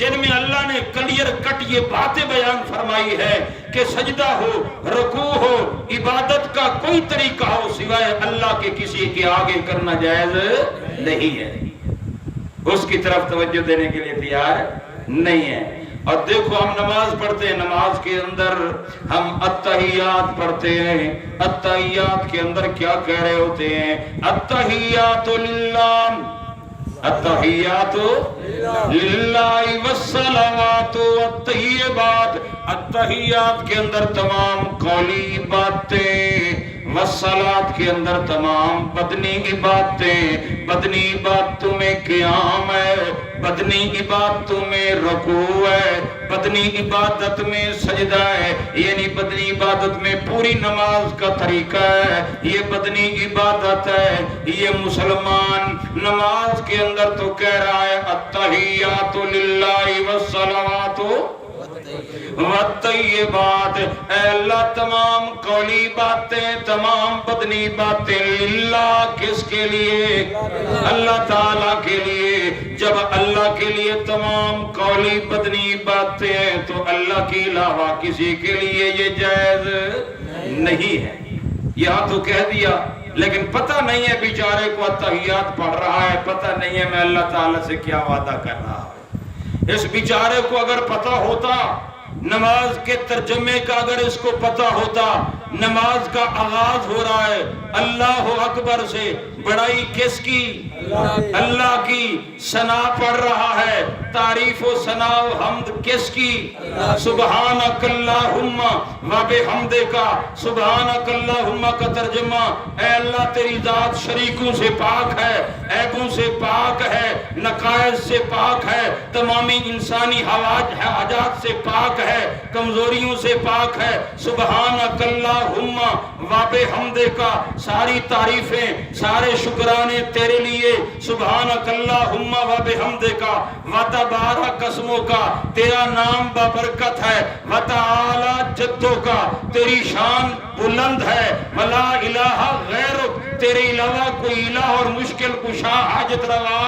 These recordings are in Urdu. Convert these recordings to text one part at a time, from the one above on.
جن میں اللہ نے کلیئر کٹ یہ باتیں بیان فرمائی ہے کہ سجدہ ہو، رکوع ہو، عبادت کا کوئی طریقہ ہو سوائے اللہ کے کسی کے آگے کرنا جائز نہیں ہے، اس کی طرف توجہ دینے کے لیے تیار نہیں ہے۔ اور دیکھو ہم نماز پڑھتے ہیں، نماز کے اندر ہم التحیات پڑھتے ہیں، التحیات کے اندر کیا کہہ رہے ہوتے ہیں؟ التحیات للہ، التحیات للہ والصلوات والطیبات، التحیات کے اندر تمام قولی باتیں، والصلاۃ کے اندر تمام بدنی عبادتیں، بدنی عبادتوں میں قیام ہے، بدنی عبادتوں میں رکوع ہے، بدنی عبادت میں سجدہ ہے، یعنی بدنی عبادت میں پوری نماز کا طریقہ ہے، یہ بدنی عبادت ہے۔ یہ مسلمان نماز کے اندر تو کہہ رہا ہے التحیات للہ والصلوات والطیبات، اے اللہ تمام قولی باتیں، تمام بدنی باتیں للہ، کس کے لیے؟ اللہ تعالیٰ کے لیے۔ جب اللہ کے لیے تمام قولی بدنی باتیں ہیں تو اللہ کے علاوہ کسی کے لیے یہ جائز نہیں ہے۔ یہاں تو کہہ دیا، لیکن پتہ نہیں ہے بیچارے کو التحیات پڑھ رہا ہے، پتہ نہیں ہے میں اللہ تعالیٰ سے کیا وعدہ کر رہا ہوں۔ اس بیچارے کو اگر پتہ ہوتا، نماز کے ترجمے کا اگر اس کو پتہ ہوتا، نماز کا آغاز ہو رہا ہے اللہ اکبر سے، بڑائی کس کی؟ اللہ کی، ثنا پڑھ رہا ہے، تعریف و ثنا و حمد کس کی؟ سبحانک اللہم و بحمدک، سبحانک اللہم کا ترجمہ اے اللہ تیری ذات شریکوں سے پاک ہے، عیبوں سے پاک ہے، نقائص سے پاک ہے، تمامی انسانی حاجات سے پاک ہے، کمزوریوں سے پاک ہے۔ سبحانک اللہم و بحمدک، ساری تعریفیں، سارے شکرانے تیرے لیے۔ سبحانک اللہم و بحمدک و تبارک اسمک، تیرا نام بابرکت ہے، و تعالی جدک، تیری شان بلند ہے، ولا الہ غیرک، تیرے علاوہ کوئی الہ اور مشکل کشا حاجت روا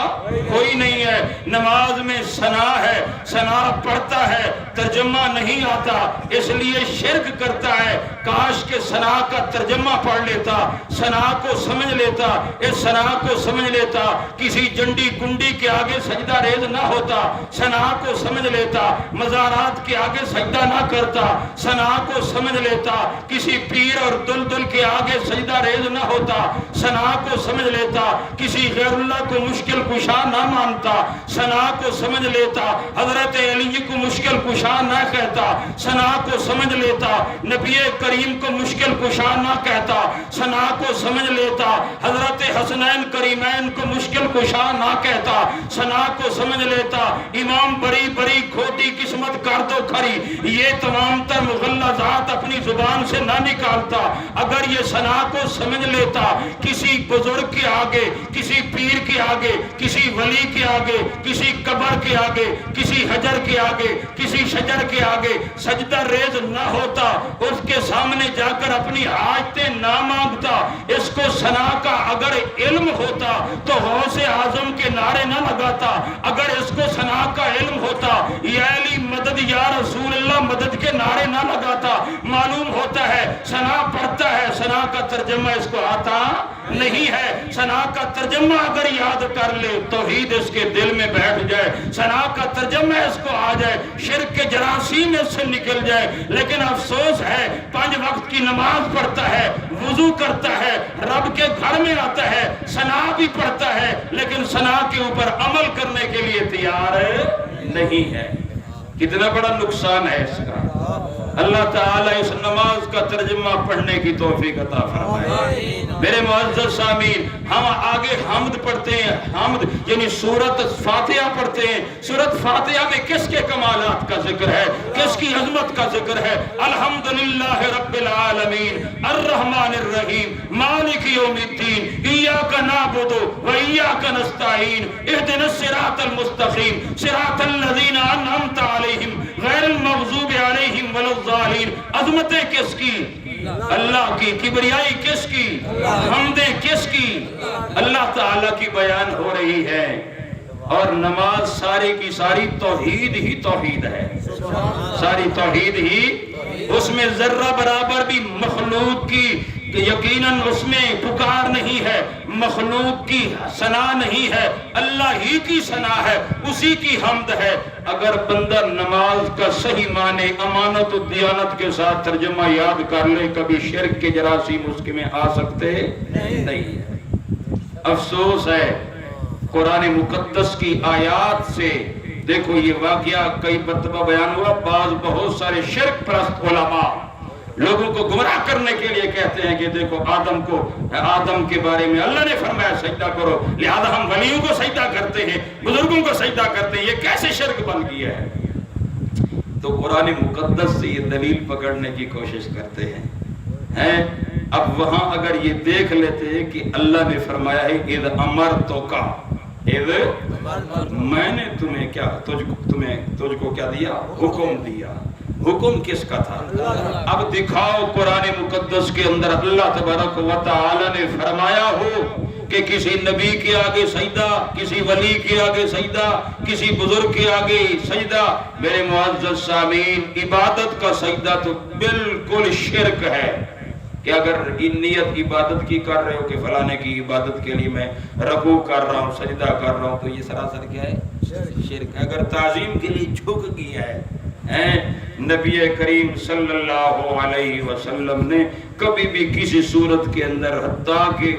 کوئی نہیں ہے۔ نماز میں ثنا ہے، ثنا پڑھتا ہے، ترجمہ نہیں آتا اس لیے شرک کرتا ہے۔ کاش کہ ثنا کا ترجمہ پڑھ لیتا، ثنا کو سمجھ لیتا، اس ثنا کو سمجھ لیتا، کسی جنڈی کنڈی کے آگے سجدہ ریز نہ ہوتا، ثنا کو سمجھ لیتا، مزارات کے آگے سجدہ نہ کرتا، ثنا کو سمجھ لیتا، کسی پیر اور دلدل کے آگے سجدہ ریز نہ ہوتا، ثنا کو سمجھ لیتا، کسی غیر اللہ کو مشکل کشا نہ مانتا، ثنا کو سمجھ لیتا، حضرت علی کو مشکل کشا نہ کہتا، ثنا کو سمجھ لیتا، نبی کریم کو مشکل کشا نہ کہتا، ثنا کو سمجھ لیتا، حضرت حسنین کریمین کو مشکل کشا نہ کہتا، ثنا کو سمجھ لیتا، امام بڑی بڑی کھوٹی قسمت کر دو کھری، یہ تمام تر مغلظات اپنی زبان سے نہ نکالتا۔ اگر یہ ثنا کو سمجھ لیتا، کسی بزرگ کے آگے، کسی پیر کے آگے، کسی ولی کے آگے، کسی قبر کے آگے، کسی حجر کے آگے، کسی شجر کے آگے سجدہ ریز نہ ہوتا، اس کے سامنے جا کر اپنی حاجتیں نہ مانگتا، اس کو ثنا کا اگر علم ہوتا تو غوث اعظم کے نعرے نہ لگاتا، اگر اس کو ثنا کا علم ہوتا یا علی مدد یا رسول اللہ مدد کے نعرے نہ لگاتا۔ معلوم ہوتا ہے ثنا پڑھتا ہے، ثنا کا ترجمہ اس کو آتا نہیں ہے۔ ثنا کا ترجمہ اگر یاد کر لے، توحید اس کے دل میں بیٹھ جائے، ثنا کا ترجمہ اس کو آ جائے، شرک کے جراثیم اس سے نکل جائے۔ لیکن افسوس ہے 5 وقت کی نماز پڑھتا ہے، وضو کرتا ہے، رب کے گھر میں آتا ہے، ثنا بھی پڑھتا ہے، لیکن ثنا کے اوپر عمل کرنے کے لیے تیار نہیں ہے۔ کتنا بڑا نقصان ہے اس کا۔ اللہ تعالیٰ اس نماز کا ترجمہ پڑھنے کی توفیق عطا فرمائے۔ میرے معزز سامعین، ہم آگے حمد پڑھتے ہیں، حمد یعنی سورت فاتحہ پڑھتے ہیں۔ سورت فاتحہ میں کس کے کمالات کا ذکر ہے، کس کی عظمت کا ذکر ہے؟ الحمدللہ رب العالمین الرحمن الرحیم مالک یوم الدین ایاک نعبد و ایاک نستعین اہدنا الصراط المستقیم صراط الذین انعمت علیہم غیر المغضوب علیہم ولا الضالین۔ عظمتیں کس کی؟ اللہ کی۔ کبریائی کس کی؟ حمدیں کس کی؟ اللہ تعالیٰ کی بیان ہو رہی ہے۔ اور نماز ساری کی ساری توحید ہی توحید ہے، ساری توحید ہی، اس میں ذرہ برابر بھی مخلوق کی یقیناً اس میں پکار نہیں ہے، مخلوق کی ثنا نہیں ہے، اللہ ہی کی ثنا ہے، اسی کی حمد ہے۔ اگر بندہ نماز کا صحیح معنی امانت و دیانت کے ساتھ ترجمہ یاد کر لے، کبھی شرک کے جراثیم اس کے میں آ سکتے نہیں ہے۔ افسوس ہے قرآن مقدس کی آیات سے، دیکھو یہ واقعہ کئی مرتبہ بیان ہوا، بعض بہت سارے شرک پرست علماء لوگوں کو گمراہ کرنے کے لیے کہتے ہیں کہ دیکھو آدم کے بارے میں اللہ نے فرمایا سجدہ کرو، لہذا ہم ولیوں کو سجدہ کرتے ہیں، بزرگوں کو سجدہ کرتے ہیں، یہ کیسے شرک بن گیا ہے؟ تو قرآن مقدس سے یہ دلیل پکڑنے کی کوشش کرتے ہیں۔ اب وہاں اگر یہ دیکھ لیتے ہیں کہ اللہ نے فرمایا ہے اذ امرتک، میں نے تمہیں کیا تجھ کو کیا دیا؟ حکم دیا۔ حکم کس کا تھا؟ اب دکھاؤ قرآن مقدس کے اندر اللہ تبارک و تعالی نے فرمایا ہو کہ کسی نبی کے آگے سجدہ، کسی ولی کے آگے سجدہ، کسی بزرگ کے آگے سجدہ۔ میرے معزز سامعین، عبادت کا سجدہ تو بالکل شرک ہے کہ اگر نیت عبادت کی کر رہے ہو کہ فلانے کی عبادت کے لیے میں رکوع کر رہا ہوں، سجدہ کر رہا ہوں، تو یہ سراسر کیا ہے؟ شرک۔ اگر تعظیم کے لیے جھک گیا ہے، نبی کریم صلی اللہ علیہ وسلم نے کبھی بھی کسی صورت کے اندر، حتیٰ کہ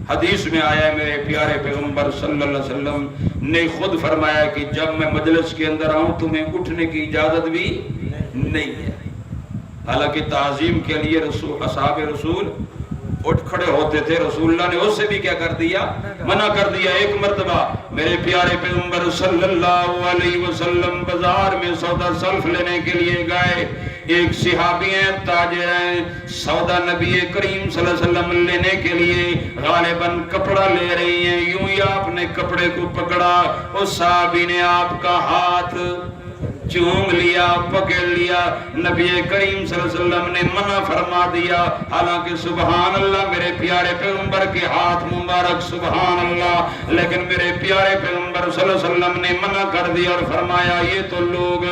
حدیث میں آیا ہے میرے پیارے پیغمبر صلی اللہ علیہ وسلم نے خود فرمایا کہ جب میں مجلس کے اندر آؤں تمہیں اٹھنے کی اجازت بھی نہیں ہے۔ حالانکہ تعظیم کے لیے اصحاب رسول اٹھ کھڑے ہوتے تھے، رسول اللہ نے اس سے بھی کیا کر دیا؟ منع کر دیا۔ ایک مرتبہ میرے پیارے پیغمبر صلی اللہ علیہ وسلم بازار میں سودا سلف لینے کے لیے گئے۔ ایک صحابی ہیں، تاجر ہیں، سودا نبی کریم صلی اللہ علیہ وسلم لینے کے لیے غالباً کپڑا لے رہی ہیں، یوں ہی آپ نے کپڑے کو پکڑا، اس صحابی نے آپ کا ہاتھ چوم لیا، پکڑ لیا۔ نبی کریم صلی اللہ علیہ وسلم نے منع فرما دیا، حالانکہ سبحان اللہ میرے پیارے پیغمبر کے ہاتھ مبارک، سبحان اللہ، لیکن میرے پیارے پیغمبر صلی اللہ علیہ وسلم نے منع کر دیا اور فرمایا یہ تو لوگ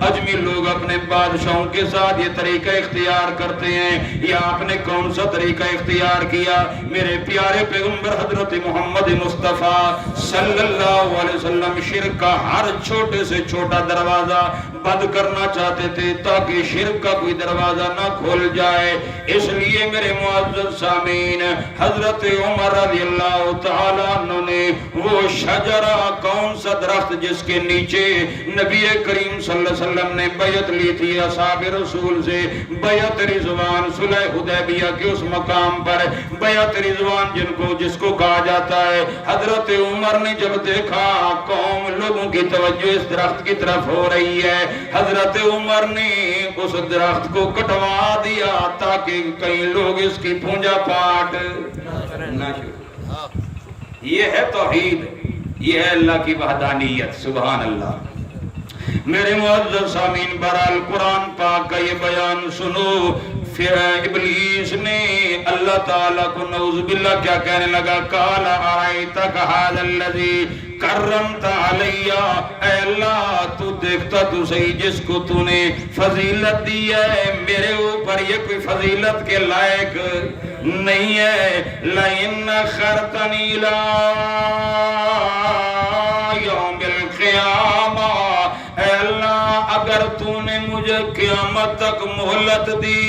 اجمی لوگ اپنے بادشاہوں کے ساتھ یہ طریقہ اختیار کرتے ہیں، یا آپ نے کون سا طریقہ اختیار کیا؟ میرے پیارے پیغمبر حضرت محمد مصطفیٰ صلی اللہ علیہ وسلم شرک کا ہر چھوٹے سے چھوٹا دروازہ بند کرنا چاہتے تھے تاکہ شرک کا کوئی دروازہ نہ کھول جائے۔ اس لیے میرے معزز سامعین، حضرت عمر رضی اللہ تعالیٰ عنہ نے وہ شجرہ، کون سا درخت جس کے نیچے نبی کریم صلی اللہ علیہ وسلم نے بیعت لی تھی اصحاب رسول سے، بیعت رضوان، صلح حدیبیہ کے اس مقام پر بیعت رضوان جس کو کہا جاتا ہے، حضرت عمر نے جب دیکھا قوم لوگوں کی توجہ اس درخت کی طرف ہو رہی ہے، حضرت عمر نے اس درخت کو کٹوا دیا تاکہ کئی لوگ اس کی پوجا پاٹ نہ شروع۔ یہ ہے توحید، یہ ہے اللہ کی وحدانیت، سبحان اللہ۔ میرے معزز سامعین، بہرحال قرآن پاک کا یہ بیان سنو۔ پھر ابلیس نے اللہ تعالیٰ کو نعوذ باللہ کیا کہنے لگا؟ قال ارأیتک ھذا الذی کرمت علی، اے اللہ تو دیکھتا تو صحیح جس کو تو نے فضیلت دی ہے میرے اوپر، یہ کوئی فضیلت کے لائق نہیں ہے۔ لئن اخرتنی الی یوم القیامہ، اے اللہ اگر تو نے مجھے قیامت تک مہلت دی